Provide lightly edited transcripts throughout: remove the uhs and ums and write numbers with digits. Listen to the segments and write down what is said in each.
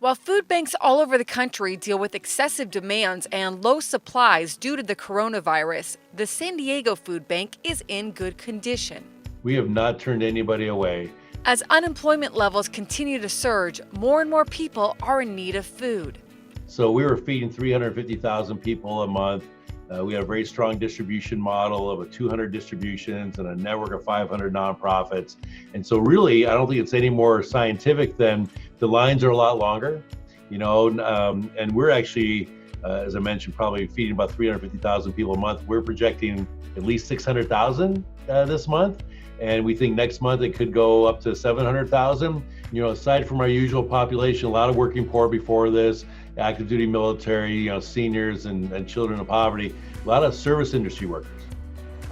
While food banks all over the country deal with excessive demands and low supplies due to the coronavirus, the San Diego Food Bank is in good condition. We have not turned anybody away. As unemployment levels continue to surge, more and more people are in need of food. So we were feeding 350,000 people a month. We have a very strong distribution model of 200 distributions and a network of 500 nonprofits. And so really, I don't think it's any more scientific than the lines are a lot longer, and we're actually, as I mentioned, probably feeding about 350,000 people a month. We're projecting at least 600,000 this month. And we think next month it could go up to 700,000. Aside from our usual population, a lot of working poor before this, active duty military, seniors and children of poverty, a lot of service industry workers,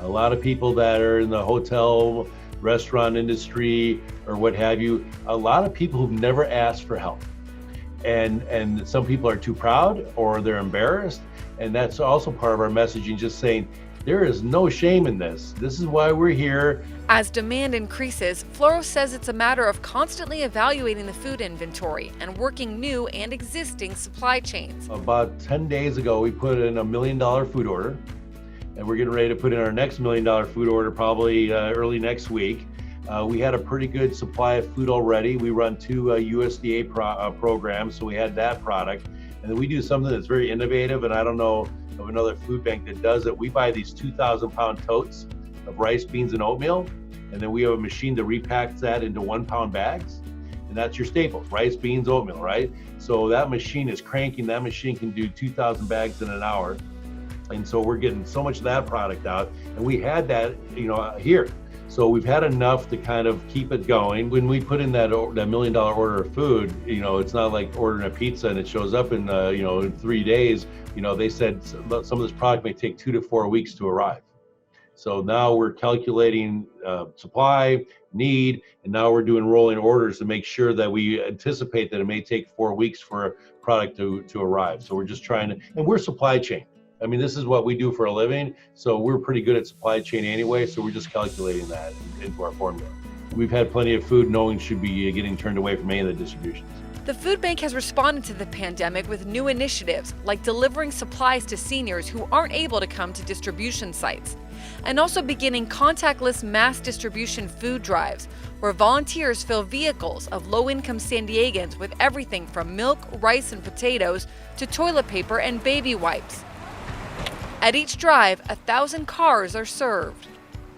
a lot of people that are in the hotel, restaurant industry or what have you, a lot of people who've never asked for help. And some people are too proud or they're embarrassed. And that's also part of our messaging, just saying, there is no shame in this. This is why we're here. As demand increases, Floro says it's a matter of constantly evaluating the food inventory and working new and existing supply chains. About 10 days ago, we put in $1 million food order, and we're getting ready to put in our next $1 million food order probably early next week. We had a pretty good supply of food already. We run two USDA programs, so we had that product. And then we do something that's very innovative, and I don't know of another food bank that does it. We buy these 2,000-pound totes of rice, beans, and oatmeal, and then we have a machine that repacks that into 1-pound bags, and that's your staples: rice, beans, oatmeal, right? So that machine is cranking. That machine can do 2,000 bags in an hour, and so we're getting so much of that product out, and we had that, here. So we've had enough to kind of keep it going. When we put in that $1 million order of food, it's not like ordering a pizza and it shows up in, in 3 days. They said some of this product may take 2 to 4 weeks to arrive. So now we're calculating supply, need, and now we're doing rolling orders to make sure that we anticipate that it may take 4 weeks for a product to arrive. So we're just trying to, and we're supply chain. I mean, this is what we do for a living, so we're pretty good at supply chain anyway, so we're just calculating that into our formula. We've had plenty of food, no one should be getting turned away from any of the distributions. The food bank has responded to the pandemic with new initiatives, like delivering supplies to seniors who aren't able to come to distribution sites, and also beginning contactless mass distribution food drives, where volunteers fill vehicles of low-income San Diegans with everything from milk, rice, and potatoes to toilet paper and baby wipes. At each drive, 1,000 cars are served.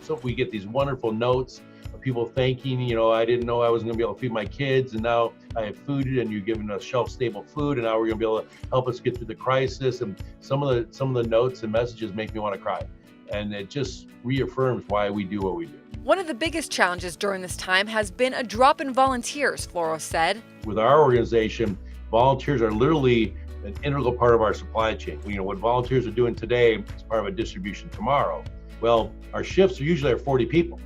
So we get these wonderful notes of people thanking, I didn't know I was going to be able to feed my kids, and now I have food, and you're giving us shelf-stable food, and now we're going to be able to help us get through the crisis. And some of the notes and messages make me want to cry, and it just reaffirms why we do what we do. One of the biggest challenges during this time has been a drop in volunteers, Floro said. With our organization, volunteers are literally an integral part of our supply chain. What volunteers are doing today is part of a distribution tomorrow. Well, our shifts are usually 40 people,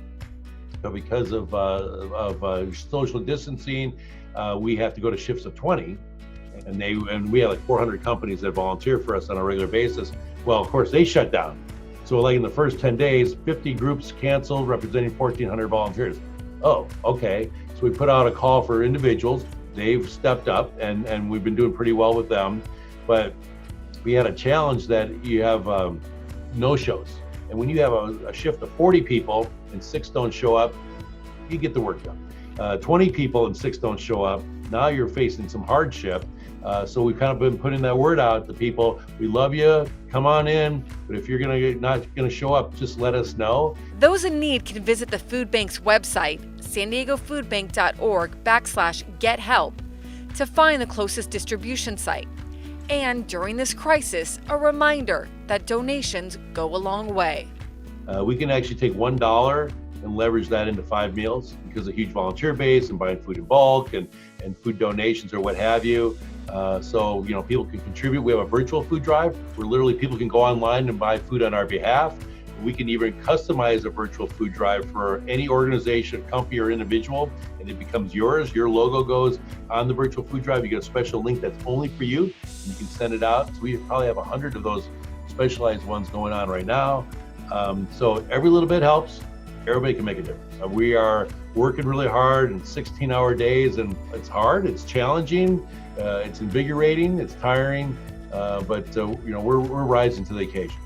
but because of social distancing, we have to go to shifts of 20, and we have like 400 companies that volunteer for us on a regular basis. Well, of course, they shut down. So like in the first 10 days, 50 groups canceled, representing 1,400 volunteers. Oh, okay. So we put out a call for individuals. They've stepped up, and we've been doing pretty well with them. But we had a challenge that you have no-shows. And when you have a shift of 40 people and 6 don't show up, you get the work done. 20 people and 6 don't show up, now you're facing some hardship. So we've kind of been putting that word out to people. We love you, come on in, but if you're not gonna show up, just let us know. Those in need can visit the food bank's website, SanDiegoFoodBank.org/gethelp, to find the closest distribution site. And during this crisis, a reminder that donations go a long way. We can actually take $1 and leverage that into 5 meals because of huge volunteer base and buying food in bulk and food donations or what have you. So people can contribute. We have a virtual food drive where literally people can go online and buy food on our behalf. We can even customize a virtual food drive for any organization, company, or individual, and it becomes yours. Your logo goes on the virtual food drive. You get a special link that's only for you, and you can send it out. So we probably have 100 of those specialized ones going on right now. So every little bit helps. everybody can make a difference. We are working really hard in 16-hour days, and it's hard, it's challenging, it's invigorating, it's tiring, but we're rising to the occasion.